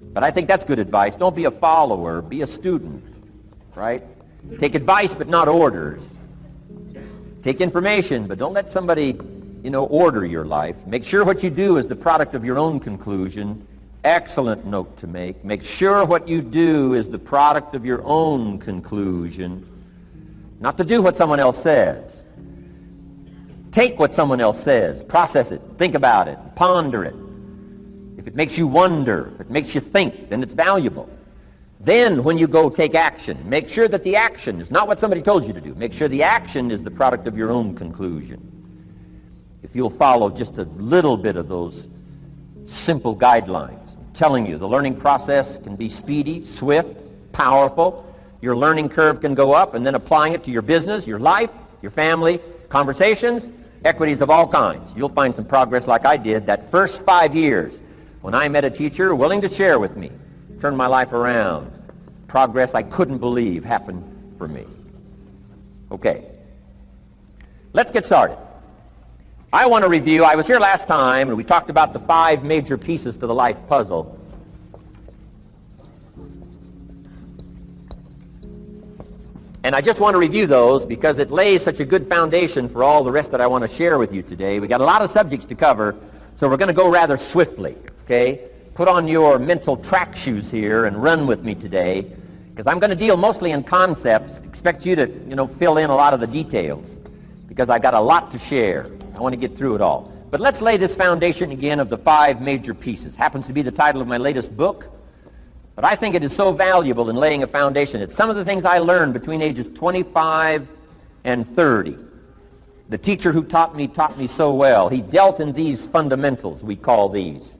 But I think that's good advice. Don't be a follower, be a student, right? Take advice but not orders. Take information, but don't let somebody, order your life. Make sure what you do is the product of your own conclusion. Excellent note to make. Make sure what you do is the product of your own conclusion. Not to do what someone else says. Take what someone else says, process it, think about it, ponder it. If it makes you wonder, if it makes you think, then it's valuable. Then when you go take action, make sure that the action is not what somebody told you to do. Make sure the action is the product of your own conclusion. If you'll follow just a little bit of those simple guidelines, I'm telling you, the learning process can be speedy, swift, powerful. Your learning curve can go up, and then applying it to your business, your life, your family, conversations, equities of all kinds. You'll find some progress like I did that first 5 years when I met a teacher willing to share with me, turned my life around. Progress I couldn't believe happened for me. Okay, let's get started. I want to review, I was here last time and we talked about the 5 major pieces to the life puzzle. And I just want to review those because it lays such a good foundation for all the rest that I want to share with you today. We got a lot of subjects to cover, so we're going to go rather swiftly, okay? Put on your mental track shoes here and run with me today, because I'm going to deal mostly in concepts. Expect you to, fill in a lot of the details, because I've got a lot to share. I want to get through it all. But let's lay this foundation again of the 5 major pieces. Happens to be the title of my latest book. But I think it is so valuable in laying a foundation. It's some of the things I learned between ages 25 and 30. The teacher who taught me so well. He dealt in these fundamentals, we call these.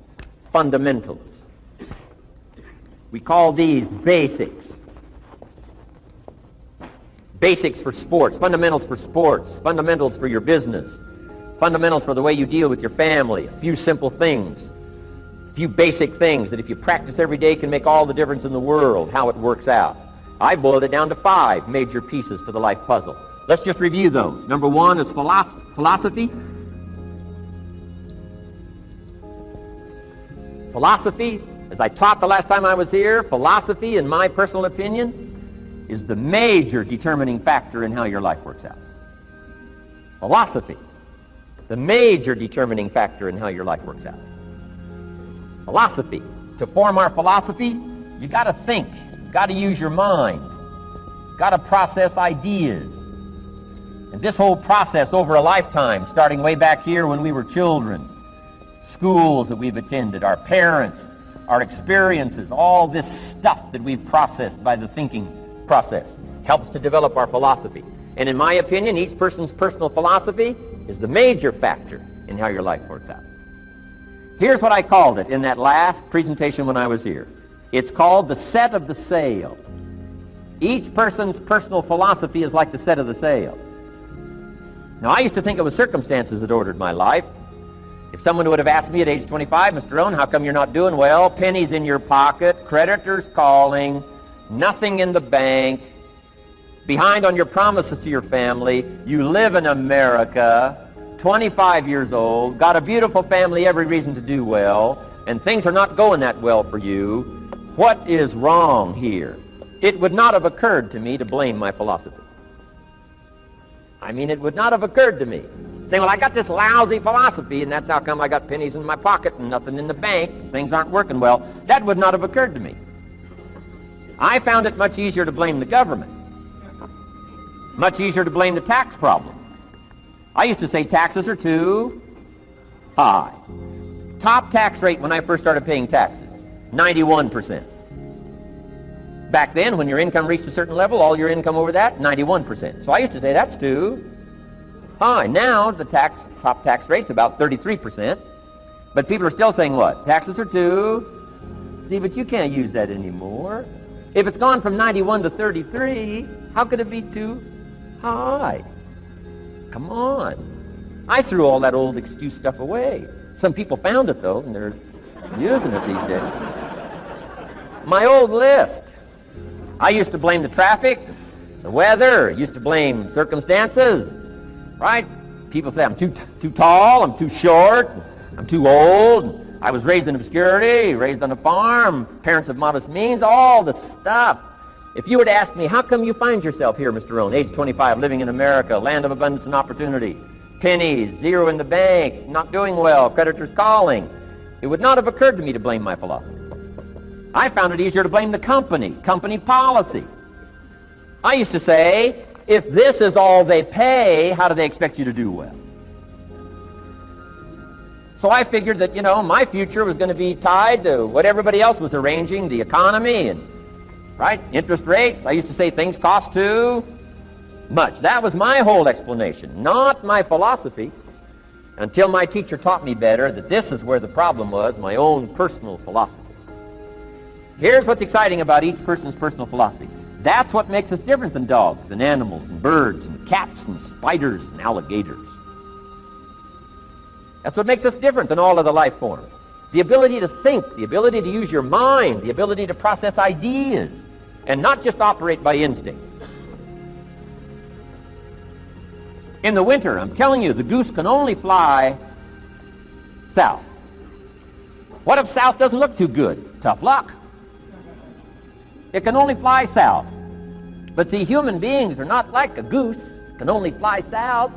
Fundamentals. We call these basics. Basics for sports, fundamentals for sports, fundamentals for your business, fundamentals for the way you deal with your family, a few simple things. A few basic things that if you practice every day can make all the difference in the world, how it works out. I boiled it down to 5 major pieces to the life puzzle. Let's just review those. Number 1 is philosophy. Philosophy, as I taught the last time I was here, philosophy, in my personal opinion, is the major determining factor in how your life works out. Philosophy, the major determining factor in how your life works out. Philosophy. To form our philosophy, you got to think. You got to use your mind. Got to process ideas. And this whole process over a lifetime, starting way back here when we were children, schools that we've attended, our parents, our experiences, all this stuff that we've processed by the thinking process helps to develop our philosophy. And in my opinion, each person's personal philosophy is the major factor in how your life works out. Here's what I called it in that last presentation when I was here. It's called the set of the sail. Each person's personal philosophy is like the set of the sail. Now, I used to think it was circumstances that ordered my life. If someone would have asked me at age 25, Mr. Rohn, how come you're not doing well? Pennies in your pocket, creditors calling, nothing in the bank, behind on your promises to your family, you live in America, 25 years old, got a beautiful family, every reason to do well, and things are not going that well for you. What is wrong here? It would not have occurred to me to blame my philosophy. I mean, it would not have occurred to me. Saying, well, I got this lousy philosophy, and that's how come I got pennies in my pocket and nothing in the bank, and things aren't working well. That would not have occurred to me. I found it much easier to blame the government. Much easier to blame the tax problem. I used to say taxes are too high. Top tax rate when I first started paying taxes, 91%. Back then, when your income reached a certain level, all your income over that, 91%. So I used to say that's too high. Now, the top tax rate's about 33%. But people are still saying what? Taxes are too. See, but you can't use that anymore. If it's gone from 91 to 33, how could it be too high? Come on. I threw all that old excuse stuff away. Some people found it, though, and they're using it these days. My old list. I used to blame the traffic, the weather, used to blame circumstances, right? People say I'm too tall, I'm too short, I'm too old, I was raised in obscurity, raised on a farm, parents of modest means, all the stuff. If you were to ask me, how come you find yourself here, Mr. Rohn, age 25, living in America, land of abundance and opportunity, pennies, zero in the bank, not doing well, creditors calling, it would not have occurred to me to blame my philosophy. I found it easier to blame the company policy. I used to say, if this is all they pay, how do they expect you to do well? So I figured that, my future was going to be tied to what everybody else was arranging, the economy and, interest rates. I used to say things cost too much. That was my whole explanation, not my philosophy, until my teacher taught me better that this is where the problem was, my own personal philosophy. Here's what's exciting about each person's personal philosophy. That's what makes us different than dogs and animals and birds and cats and spiders and alligators. That's what makes us different than all other life forms. The ability to think, the ability to use your mind, the ability to process ideas, and not just operate by instinct. In the winter, I'm telling you, the goose can only fly south. What if south doesn't look too good? Tough luck. It can only fly south. But see, human beings are not like a goose, can only fly south.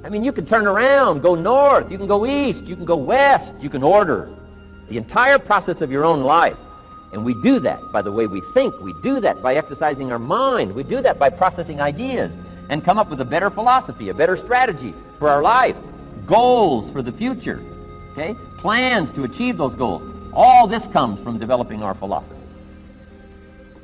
I mean, you can turn around, go north, you can go east, you can go west, you can order the entire process of your own life. And we do that by the way we think. We do that by exercising our mind. We do that by processing ideas and come up with a better philosophy, a better strategy for our life, goals for the future, okay? Plans to achieve those goals. All this comes from developing our philosophy.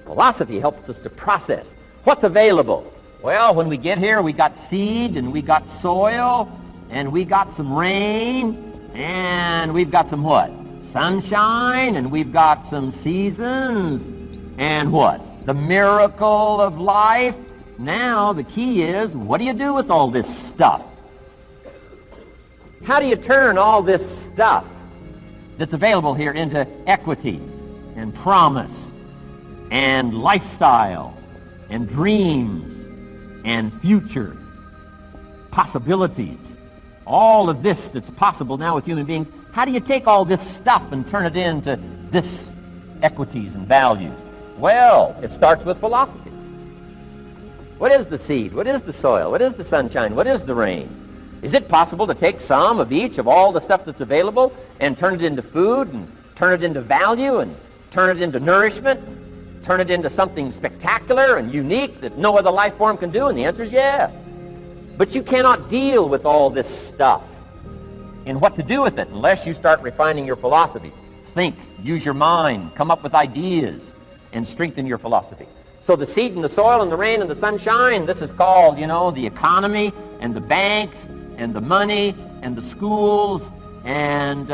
Philosophy helps us to process what's available. Well, when we get here, we got seed, and we got soil, and we got some rain, and we've got some what? Sunshine, and we've got some seasons, and what? The miracle of life. Now, the key is, what do you do with all this stuff? How do you turn all this stuff that's available here into equity and promise and lifestyle and dreams and future possibilities? All of this that's possible now with human beings, how do you take all this stuff and turn it into this equities and values? Well, it starts with philosophy. What is the seed? What is the soil? What is the sunshine? What is the rain? Is it possible to take some of each of all the stuff that's available and turn it into food and turn it into value and turn it into nourishment, turn it into something spectacular and unique that no other life form can do? And the answer is yes. But you cannot deal with all this stuff and what to do with it unless you start refining your philosophy. Think, use your mind, come up with ideas, and strengthen your philosophy. So the seed and the soil and the rain and the sunshine, this is called, the economy and the banks and the money and the schools and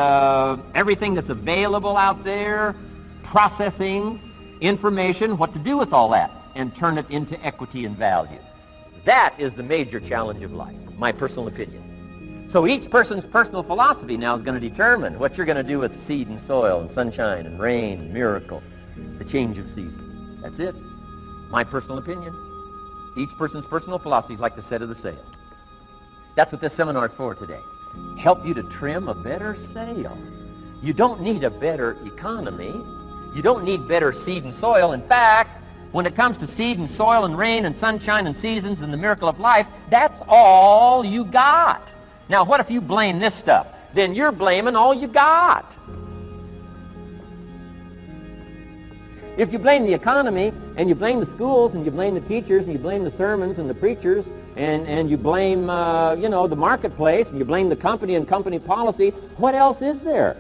everything that's available out there, processing information, what to do with all that, and turn it into equity and value. That is the major challenge of life, my personal opinion. So each person's personal philosophy now is going to determine what you're going to do with seed and soil and sunshine and rain and miracle, the change of seasons. That's it. My personal opinion. Each person's personal philosophy is like the set of the sail. That's what this seminar is for today. Help you to trim a better sail. You don't need a better economy. You don't need better seed and soil. In fact, when it comes to seed and soil and rain and sunshine and seasons and the miracle of life, that's all you got. Now, what if you blame this stuff? Then you're blaming all you got. If you blame the economy, and you blame the schools, and you blame the teachers, and you blame the sermons and the preachers, and you blame, the marketplace, and you blame the company and company policy, what else is there?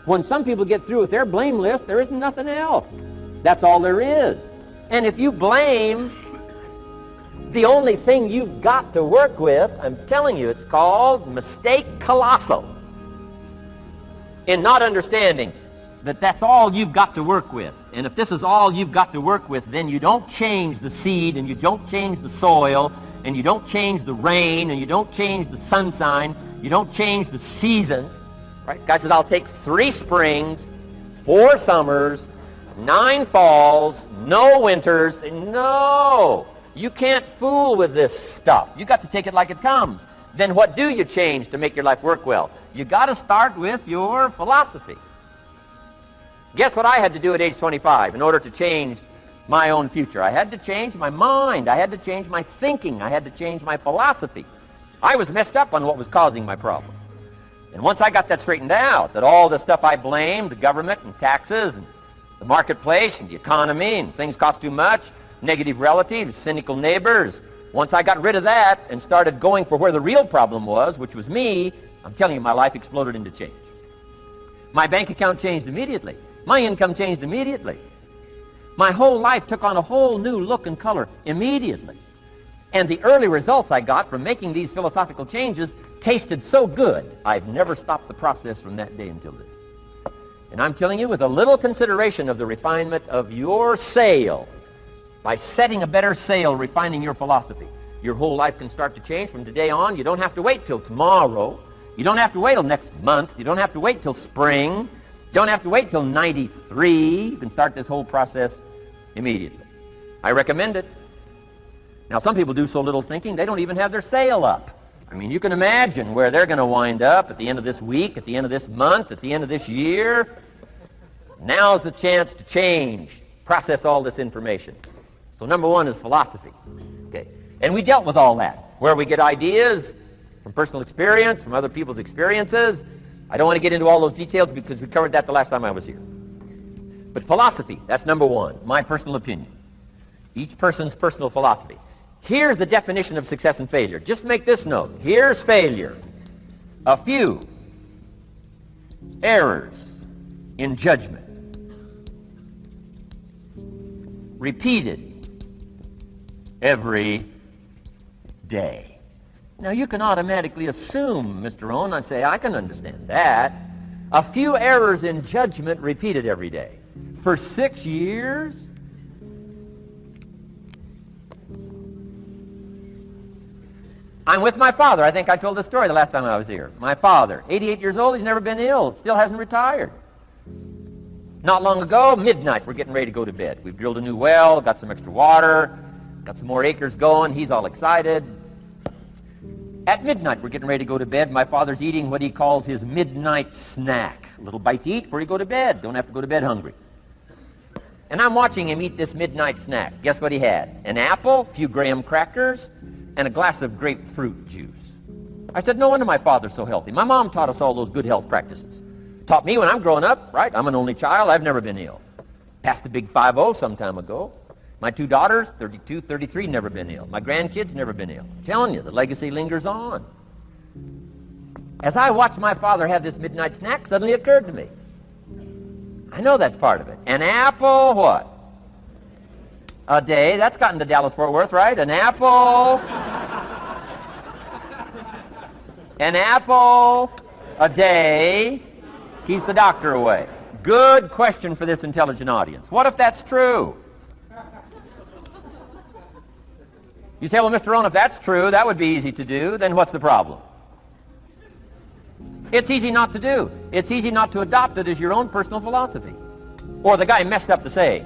When some people get through with their blame list, there isn't nothing else. That's all there is. And if you blame the only thing you've got to work with, I'm telling you, it's called mistake colossal. In not understanding that that's all you've got to work with. And if this is all you've got to work with, then you don't change the seed, and you don't change the soil, and you don't change the rain, and you don't change the sunshine, you don't change the seasons. Right? Guy says, I'll take 3 springs, 4 summers, 9 falls, no winters. No! You can't fool with this stuff. You got to take it like it comes. then what do you change to make your life work well? You got to start with your philosophy. Guess what I had to do at age 25 in order to change my own future? I had to change my mind. I had to change my thinking. I had to change my philosophy. I was messed up on what was causing my problem. And once I got that straightened out, that all the stuff I blamed, the government and taxes and the marketplace and the economy and things cost too much, negative relatives, cynical neighbors, once I got rid of that and started going for where the real problem was, which was me, I'm telling you, my life exploded into change. My bank account changed immediately. My income changed immediately. My whole life took on a whole new look and color immediately. And the early results I got from making these philosophical changes tasted so good, I've never stopped the process from that day until this. And I'm telling you, with a little consideration of the refinement of your sail, by setting a better sail, refining your philosophy, your whole life can start to change from today on. You don't have to wait till tomorrow. You don't have to wait till next month. You don't have to wait till spring. You don't have to wait till 93. You can start this whole process immediately. I recommend it. Now, some people do so little thinking, they don't even have their sail up. I mean, you can imagine where they're going to wind up at the end of this week, at the end of this month, at the end of this year. Now's the chance to change, process all this information. So number one is philosophy. Okay. And we dealt with all that, where we get ideas from personal experience, from other people's experiences. I don't want to get into all those details because we covered that the last time I was here. But philosophy, that's number one, my personal opinion. Each person's personal philosophy. Here's the definition of success and failure. Just make this note. Here's failure. A few errors in judgment. Repeated every day. Now you can automatically assume, Mr. Rohn, I say, I can understand that. A few errors in judgment repeated every day. For 6 years? I'm with my father. I think I told this story the last time I was here. My father, 88 years old, he's never been ill, still hasn't retired. Not long ago, midnight, we're getting ready to go to bed. We've drilled a new well, got some extra water, got some more acres going. He's all excited. At midnight, we're getting ready to go to bed. My father's eating what he calls his midnight snack. A little bite to eat before you go to bed. Don't have to go to bed hungry. And I'm watching him eat this midnight snack. Guess what he had? An apple, a few graham crackers, and a glass of grapefruit juice. I said, no wonder my father's so healthy. My mom taught us all those good health practices. Taught me when I'm growing up, right? I'm an only child. I've never been ill. Passed the big 5-0 some time ago. My 2 daughters, 32, 33, never been ill. My grandkids, never been ill. I'm telling you, the legacy lingers on. As I watched my father have this midnight snack, suddenly it occurred to me. I know that's part of it. An apple, what? A day. That's gotten to Dallas-Fort Worth, right? An apple. An apple a day keeps the doctor away. Good question for this intelligent audience. What if that's true? You say, well, Mr. Rohn, if that's true, that would be easy to do. Then what's the problem? It's easy not to do. It's easy not to adopt it as your own personal philosophy. Or the guy messed up the saying.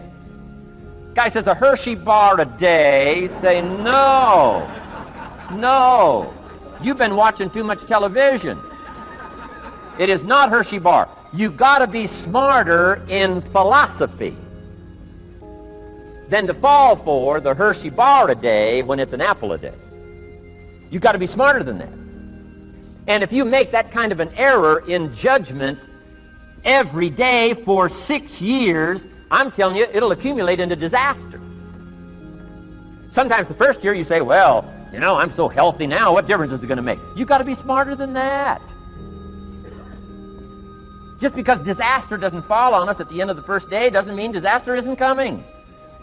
Guy says a Hershey bar a day. Say, no. No. You've been watching too much television. It is not Hershey bar. You got to be smarter in philosophy than to fall for the Hershey bar a day when it's an apple a day. You got to be smarter than that. And if you make that kind of an error in judgment every day for 6 years, I'm telling you, it'll accumulate into disaster. Sometimes the first year you say, well, you know, I'm so healthy now, what difference is it going to make? You got to be smarter than that. Just because disaster doesn't fall on us at the end of the first day doesn't mean disaster isn't coming.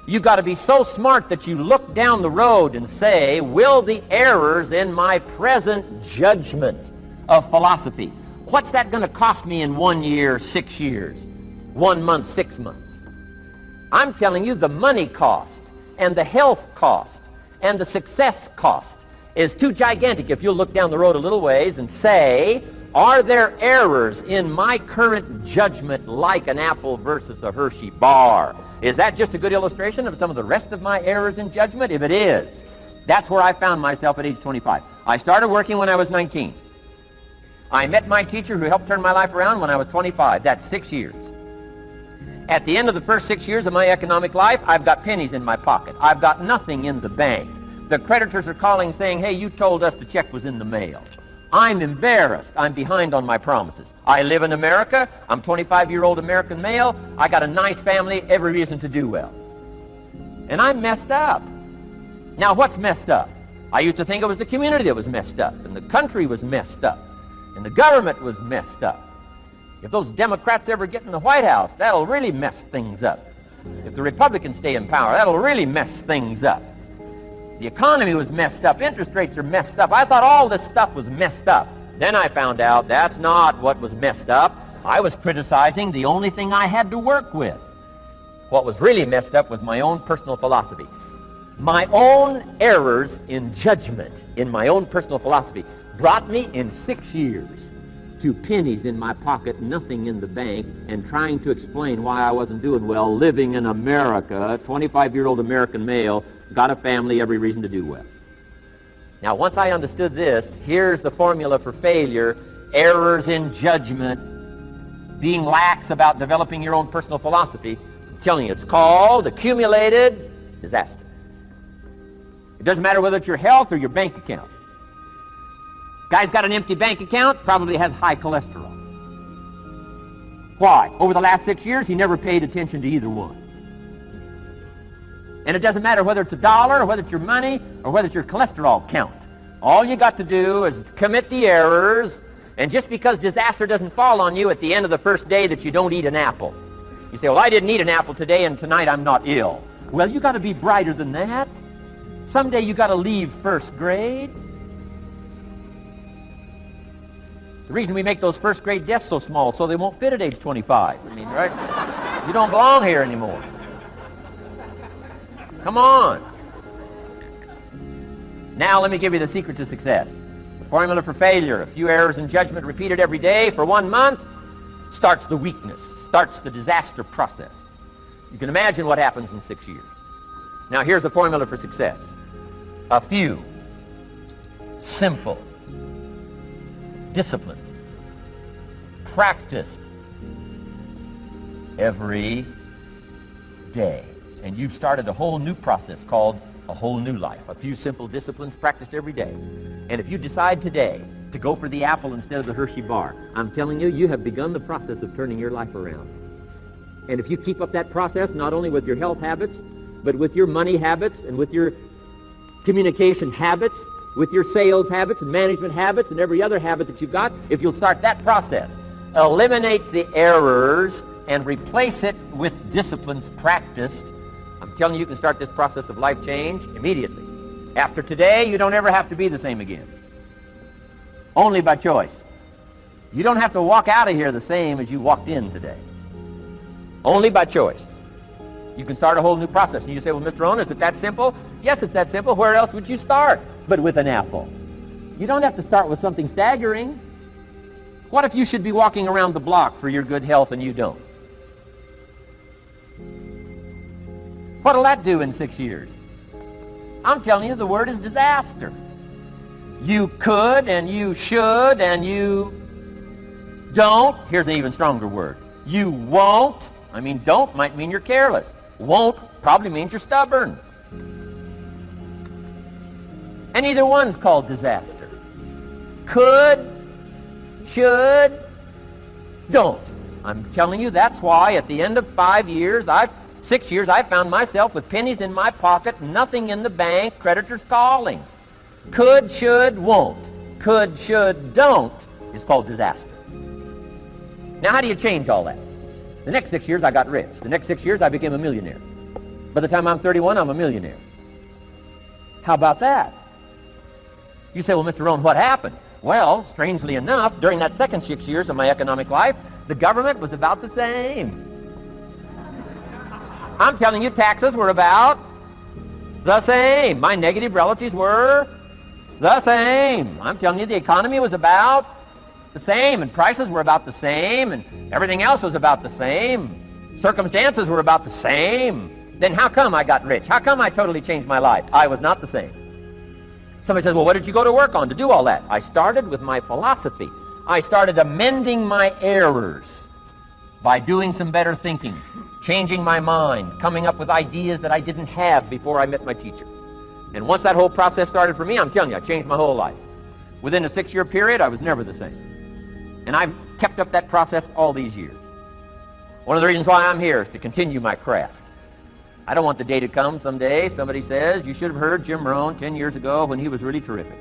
You got to be so smart that you look down the road and say, will the errors in my present judgment of philosophy, what's that going to cost me in 1 year, 6 years, 1 month, 6 months? I'm telling you, the money cost and the health cost and the success cost is too gigantic if you'll look down the road a little ways and say, are there errors in my current judgment like an apple versus a Hershey bar? Is that just a good illustration of some of the rest of my errors in judgment? If it is, that's where I found myself at age 25. I started working when I was 19. I met my teacher who helped turn my life around when I was 25. That's 6 years. At the end of the first 6 years of my economic life, I've got pennies in my pocket. I've got nothing in the bank. The creditors are calling saying, hey, you told us the check was in the mail. I'm embarrassed. I'm behind on my promises. I live in America. I'm 25-year-old American male. I got a nice family, every reason to do well. And I'm messed up. Now, what's messed up? I used to think it was the community that was messed up, and the country was messed up, and the government was messed up. If those Democrats ever get in the White House, that'll really mess things up. If the Republicans stay in power, that'll really mess things up. The economy was messed up. Interest rates are messed up. I thought all this stuff was messed up. Then I found out that's not what was messed up. I was criticizing the only thing I had to work with. What was really messed up was my own personal philosophy. My own errors in judgment in my own personal philosophy brought me in 6 years to pennies in my pocket, nothing in the bank, and trying to explain why I wasn't doing well, living in America, 25-year-old American male, got a family, every reason to do well. Now, once I understood this, here's the formula for failure: errors in judgment, being lax about developing your own personal philosophy. I'm telling you, it's called accumulated disaster. It doesn't matter whether it's your health or your bank account. Guy's got an empty bank account, probably has high cholesterol. Why? Over the last 6 years, he never paid attention to either one. And it doesn't matter whether it's a dollar, or whether it's your money, or whether it's your cholesterol count. All you got to do is commit the errors, and just because disaster doesn't fall on you at the end of the first day that you don't eat an apple. You say, well, I didn't eat an apple today, and tonight I'm not ill. Well, you got to be brighter than that. Someday you got to leave first grade. The reason we make those first grade desks so small so they won't fit at age 25. I mean, right? You don't belong here anymore. Come on. Now let me give you the secret to success. The formula for failure: a few errors in judgment repeated every day for 1 month starts the weakness, starts the disaster process. You can imagine what happens in 6 years. Now here's the formula for success: a few simple disciplines practiced every day. And you've started a whole new process called a whole new life. A few simple disciplines practiced every day. And if you decide today to go for the apple instead of the Hershey bar, I'm telling you, you have begun the process of turning your life around. And if you keep up that process, not only with your health habits, but with your money habits and with your communication habits, with your sales habits and management habits and every other habit that you've got, if you'll start that process, eliminate the errors and replace it with disciplines practiced, I'm telling you, you can start this process of life change immediately. After today, you don't ever have to be the same again. Only by choice. You don't have to walk out of here the same as you walked in today. Only by choice. You can start a whole new process. And you say, well, Mr. Rohn, is it that simple? Yes, it's that simple. Where else would you start but with an apple? You don't have to start with something staggering. What if you should be walking around the block for your good health and you don't? What'll that do in 6 years? I'm telling you, the word is disaster. You could and you should and you don't. Here's an even stronger word. You won't. I mean, don't might mean you're careless. Won't probably means you're stubborn. And either one's called disaster. Could, should, don't. I'm telling you, that's why at the end of 6 years, I found myself with pennies in my pocket, nothing in the bank, creditors calling. Could, should, won't. Could, should, don't is called disaster. Now, how do you change all that? The next 6 years, I got rich. The next 6 years, I became a millionaire. By the time I'm 31, I'm a millionaire. How about that? You say, well, Mr. Rohn, what happened? Well, strangely enough, during that second 6 years of my economic life, the government was about the same. I'm telling you, taxes were about the same. My negative relatives were the same. I'm telling you, the economy was about the same, and prices were about the same, and everything else was about the same. Circumstances were about the same. Then how come I got rich? How come I totally changed my life? I was not the same. Somebody says, well, what did you go to work on to do all that? I started with my philosophy. I started amending my errors by doing some better thinking, changing my mind, coming up with ideas that I didn't have before I met my teacher. And once that whole process started for me, I'm telling you, I changed my whole life. Within a 6-year period, I was never the same. And I've kept up that process all these years. One of the reasons why I'm here is to continue my craft. I don't want the day to come someday somebody says, you should have heard Jim Rohn 10 years ago when he was really terrific.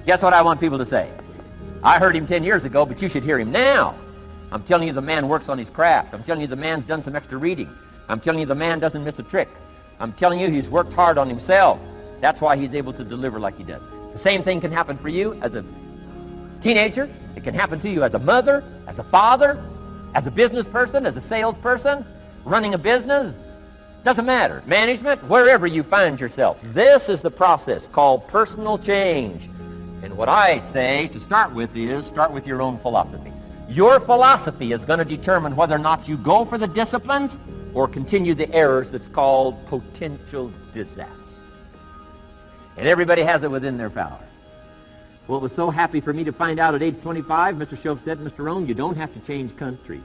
Guess what I want people to say? I heard him 10 years ago, but you should hear him now. I'm telling you the man works on his craft. I'm telling you the man's done some extra reading. I'm telling you the man doesn't miss a trick. I'm telling you he's worked hard on himself. That's why he's able to deliver like he does. The same thing can happen for you as a teenager. It can happen to you as a mother, as a father, as a business person, as a salesperson, running a business. Doesn't matter. Management, wherever you find yourself. This is the process called personal change. And what I say to start with is start with your own philosophy. Your philosophy is going to determine whether or not you go for the disciplines or continue the errors that's called potential disaster. And everybody has it within their power. Well, it was so happy for me to find out at age 25, Mr. Shove said, Mr. Rohn, you don't have to change countries.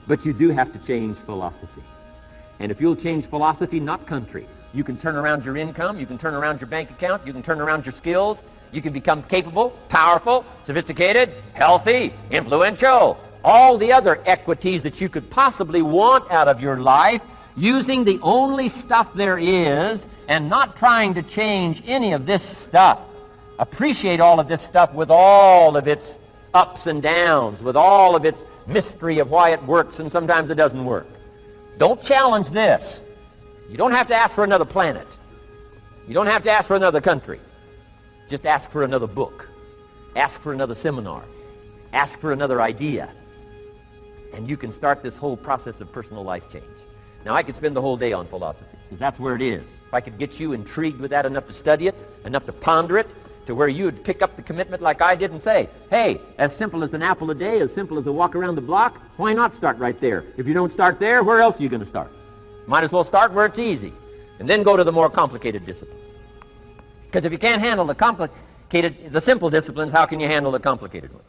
But you do have to change philosophy. And if you'll change philosophy, not country, you can turn around your income, you can turn around your bank account, you can turn around your skills, you can become capable, powerful, sophisticated, healthy, influential, all the other equities that you could possibly want out of your life, using the only stuff there is and not trying to change any of this stuff. Appreciate all of this stuff with all of its ups and downs, with all of its mystery of why it works and sometimes it doesn't work. Don't challenge this. You don't have to ask for another planet. You don't have to ask for another country. Just ask for another book. Ask for another seminar. Ask for another idea. And you can start this whole process of personal life change. Now, I could spend the whole day on philosophy, because that's where it is. If I could get you intrigued with that enough to study it, enough to ponder it, to where you would pick up the commitment like I did and say, hey, as simple as an apple a day, as simple as a walk around the block, why not start right there? If you don't start there, where else are you going to start? Might as well start where it's easy, and then go to the more complicated disciplines. Because if you can't handle the simple disciplines, how can you handle the complicated ones?